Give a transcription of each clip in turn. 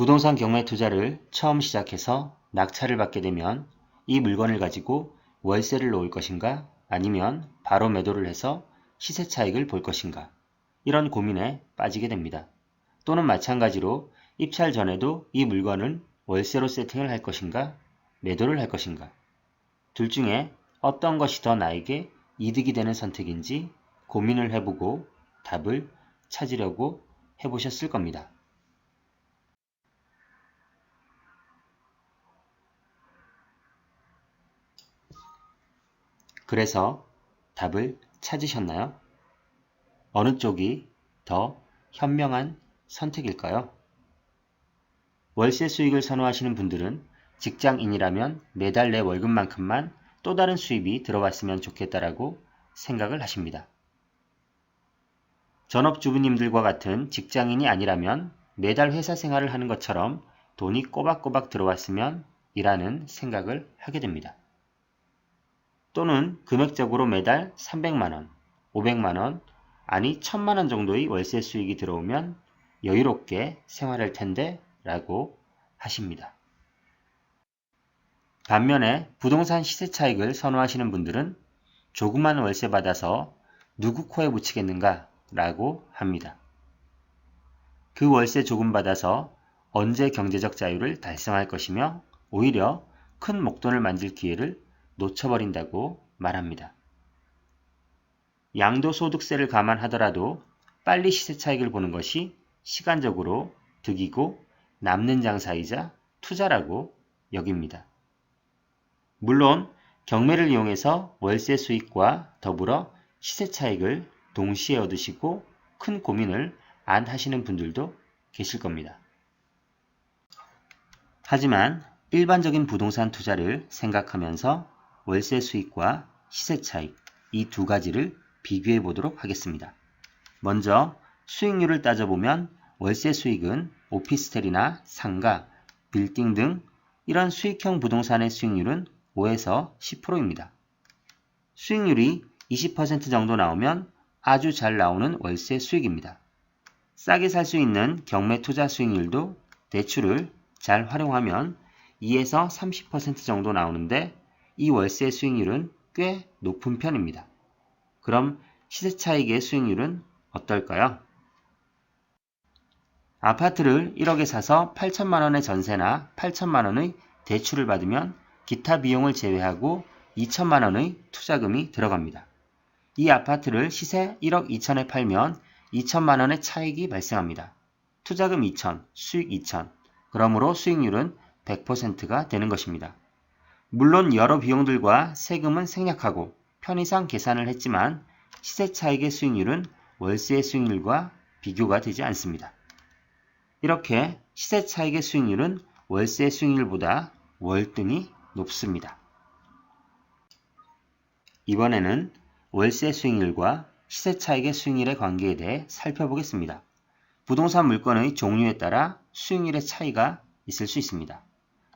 부동산 경매 투자를 처음 시작해서 낙찰을 받게 되면 이 물건을 가지고 월세를 놓을 것인가 아니면 바로 매도를 해서 시세 차익을 볼 것인가 이런 고민에 빠지게 됩니다. 또는 마찬가지로 입찰 전에도 이 물건을 월세로 세팅을 할 것인가 매도를 할 것인가 둘 중에 어떤 것이 더 나에게 이득이 되는 선택인지 고민을 해보고 답을 찾으려고 해보셨을 겁니다. 그래서 답을 찾으셨나요? 어느 쪽이 더 현명한 선택일까요? 월세 수익을 선호하시는 분들은 직장인이라면 매달 내 월급만큼만 또 다른 수입이 들어왔으면 좋겠다라고 생각을 하십니다. 전업주부님들과 같은 직장인이 아니라면 매달 회사 생활을 하는 것처럼 돈이 꼬박꼬박 들어왔으면 이라는 생각을 하게 됩니다. 또는 금액적으로 매달 300만원, 500만원, 아니 1000만원 정도의 월세 수익이 들어오면 여유롭게 생활할 텐데 라고 하십니다. 반면에 부동산 시세 차익을 선호하시는 분들은 조그만 월세 받아서 누구 코에 붙이겠는가 라고 합니다. 그 월세 조금 받아서 언제 경제적 자유를 달성할 것이며 오히려 큰 목돈을 만질 기회를 놓쳐버린다고 말합니다. 양도소득세를 감안하더라도 빨리 시세 차익을 보는 것이 시간적으로 득이고 남는 장사이자 투자라고 여깁니다. 물론 경매를 이용해서 월세 수익과 더불어 시세 차익을 동시에 얻으시고 큰 고민을 안 하시는 분들도 계실 겁니다. 하지만 일반적인 부동산 투자를 생각하면서 월세 수익과 시세 차익 이 두 가지를 비교해 보도록 하겠습니다. 먼저 수익률을 따져보면 월세 수익은 오피스텔이나 상가, 빌딩 등 이런 수익형 부동산의 수익률은 5에서 10%입니다. 수익률이 20% 정도 나오면 아주 잘 나오는 월세 수익입니다. 싸게 살 수 있는 경매 투자 수익률도 대출을 잘 활용하면 2에서 30% 정도 나오는데 이 월세 수익률은 꽤 높은 편입니다. 그럼 시세 차익의 수익률은 어떨까요? 아파트를 1억에 사서 8천만원의 전세나 8천만원의 대출을 받으면 기타 비용을 제외하고 2천만원의 투자금이 들어갑니다. 이 아파트를 시세 1억 2천에 팔면 2천만원의 차익이 발생합니다. 투자금 2천, 수익 2천, 그러므로 수익률은 100%가 되는 것입니다. 물론 여러 비용들과 세금은 생략하고 편의상 계산을 했지만 시세 차익의 수익률은 월세의 수익률과 비교가 되지 않습니다. 이렇게 시세 차익의 수익률은 월세 수익률보다 월등히 높습니다. 이번에는 월세 수익률과 시세 차익의 수익률의 관계에 대해 살펴보겠습니다. 부동산 물건의 종류에 따라 수익률의 차이가 있을 수 있습니다.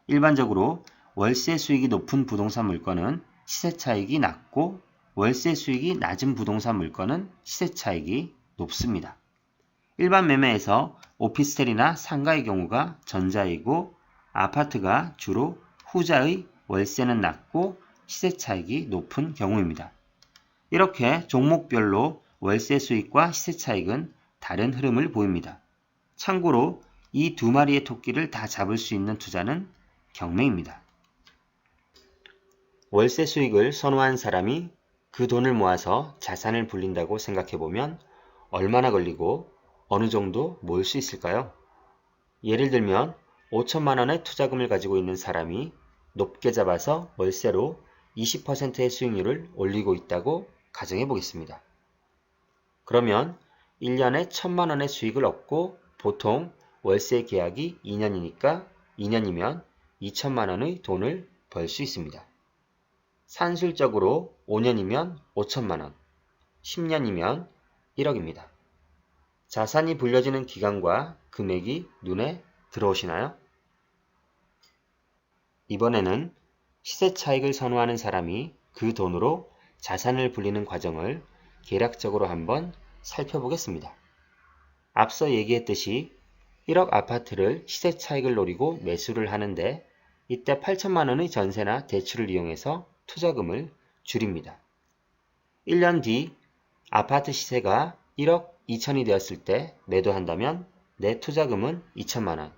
일반적으로 월세 수익이 높은 부동산 물건은 시세 차익이 낮고 월세 수익이 낮은 부동산 물건은 시세 차익이 높습니다. 일반 매매에서 오피스텔이나 상가의 경우가 전자이고 아파트가 주로 후자의 월세는 낮고 시세 차익이 높은 경우입니다. 이렇게 종목별로 월세 수익과 시세 차익은 다른 흐름을 보입니다. 참고로 이 두 마리의 토끼를 다 잡을 수 있는 투자는 경매입니다. 월세 수익을 선호한 사람이 그 돈을 모아서 자산을 불린다고 생각해보면 얼마나 걸리고 어느 정도 모을 수 있을까요? 예를 들면 5천만 원의 투자금을 가지고 있는 사람이 높게 잡아서 월세로 20%의 수익률을 올리고 있다고 가정해 보겠습니다. 그러면 1년에 1천만 원의 수익을 얻고 보통 월세 계약이 2년이니까 2년이면 2천만 원의 돈을 벌 수 있습니다. 산술적으로 5년이면 5천만 원, 10년이면 1억입니다. 자산이 불려지는 기간과 금액이 눈에 들어오시나요? 이번에는 시세 차익을 선호하는 사람이 그 돈으로 자산을 불리는 과정을 계략적으로 한번 살펴보겠습니다. 앞서 얘기했듯이 1억 아파트를 시세 차익을 노리고 매수를 하는데 이때 8천만 원의 전세나 대출을 이용해서 투자금을 줄입니다. 1년 뒤 아파트 시세가 1억 2천이 되었을 때 매도한다면 내 투자금은 2천만 원,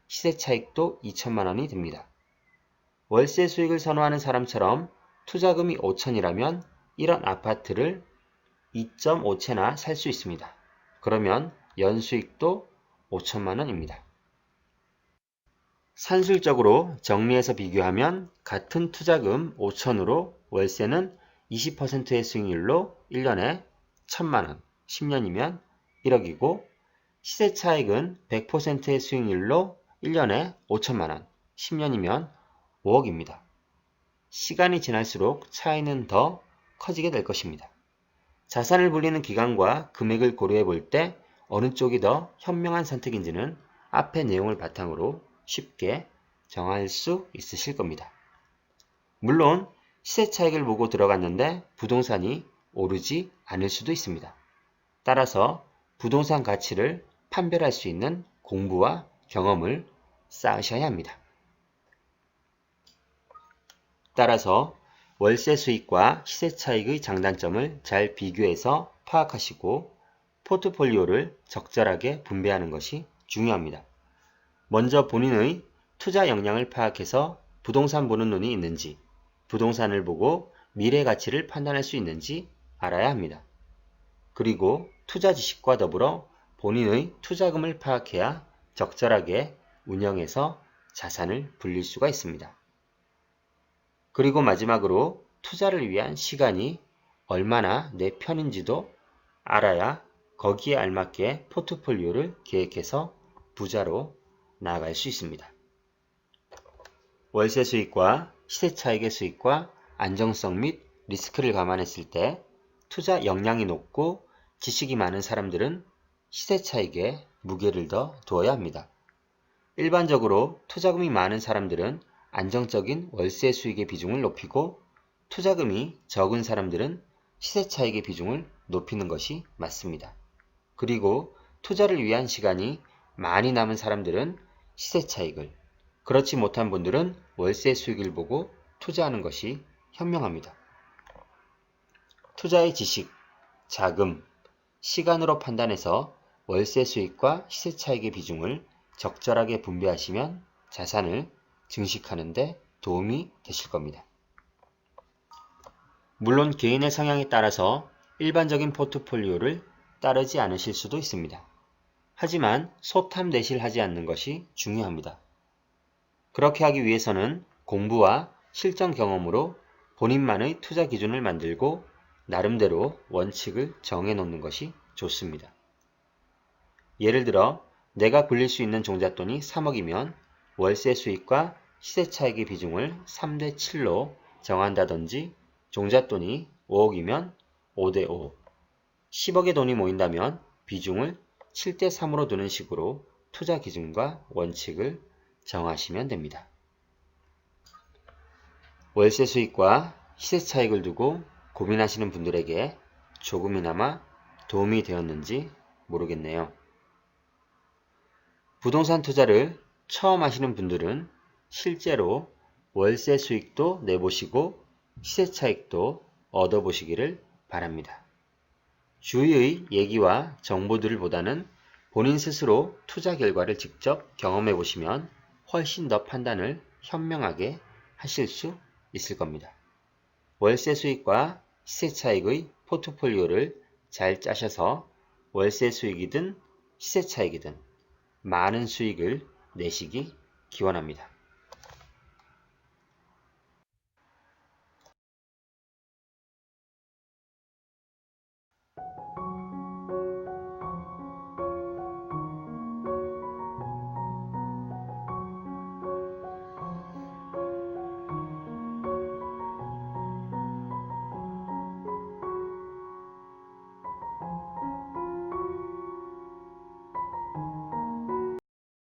시세 차익도 2천만 원이 됩니다. 월세 수익을 선호하는 사람처럼 투자금이 5천이라면 이런 아파트를 2.5채나 살 수 있습니다. 그러면 연수익도 5천만 원입니다. 산술적으로 정리해서 비교하면 같은 투자금 5천으로 월세는 20%의 수익률로 1년에 1천만 원, 10년이면 1억이고 시세 차익은 100%의 수익률로 1년에 5천만 원, 10년이면 5억입니다. 시간이 지날수록 차이는 더 커지게 될 것입니다. 자산을 불리는 기간과 금액을 고려해 볼 때 어느 쪽이 더 현명한 선택인지는 앞의 내용을 바탕으로 쉽게 정할 수 있으실 겁니다. 물론 시세 차익을 보고 들어갔는데 부동산이 오르지 않을 수도 있습니다. 따라서 부동산 가치를 판별할 수 있는 공부와 경험을 쌓으셔야 합니다. 따라서 월세 수익과 시세 차익의 장단점을 잘 비교해서 파악하시고 포트폴리오를 적절하게 분배하는 것이 중요합니다. 먼저 본인의 투자 역량을 파악해서 부동산 보는 눈이 있는지, 부동산을 보고 미래 가치를 판단할 수 있는지 알아야 합니다. 그리고 투자 지식과 더불어 본인의 투자금을 파악해야 적절하게 운영해서 자산을 불릴 수가 있습니다. 그리고 마지막으로 투자를 위한 시간이 얼마나 내 편인지도 알아야 거기에 알맞게 포트폴리오를 계획해서 부자로 나아갈 수 있습니다. 월세 수익과 시세 차익의 수익과 안정성 및 리스크를 감안했을 때 투자 역량이 높고 지식이 많은 사람들은 시세 차익에 무게를 더 두어야 합니다. 일반적으로 투자금이 많은 사람들은 안정적인 월세 수익의 비중을 높이고 투자금이 적은 사람들은 시세 차익의 비중을 높이는 것이 맞습니다. 그리고 투자를 위한 시간이 많이 남은 사람들은 시세 차익을, 그렇지 못한 분들은 월세 수익을 보고 투자하는 것이 현명합니다. 투자의 지식, 자금, 시간으로 판단해서 월세 수익과 시세 차익의 비중을 적절하게 분배하시면 자산을 증식하는 데 도움이 되실 겁니다. 물론 개인의 성향에 따라서 일반적인 포트폴리오를 따르지 않으실 수도 있습니다. 하지만 소탐대실하지 않는 것이 중요합니다. 그렇게 하기 위해서는 공부와 실전 경험으로 본인만의 투자 기준을 만들고 나름대로 원칙을 정해놓는 것이 좋습니다. 예를 들어 내가 굴릴 수 있는 종잣돈이 3억이면 월세 수익과 시세 차익의 비중을 3대 7로 정한다든지 종잣돈이 5억이면 5대 5, 10억의 돈이 모인다면 비중을 7대 3으로 두는 식으로 투자 기준과 원칙을 정하시면 됩니다. 월세 수익과 시세 차익을 두고 고민하시는 분들에게 조금이나마 도움이 되었는지 모르겠네요. 부동산 투자를 처음 하시는 분들은 실제로 월세 수익도 내보시고 시세 차익도 얻어보시기를 바랍니다. 주위의 얘기와 정보들을 보다는 본인 스스로 투자 결과를 직접 경험해 보시면 훨씬 더 판단을 현명하게 하실 수 있을 겁니다. 월세 수익과 시세 차익의 포트폴리오를 잘 짜셔서 월세 수익이든 시세 차익이든 많은 수익을 내시기 기원합니다.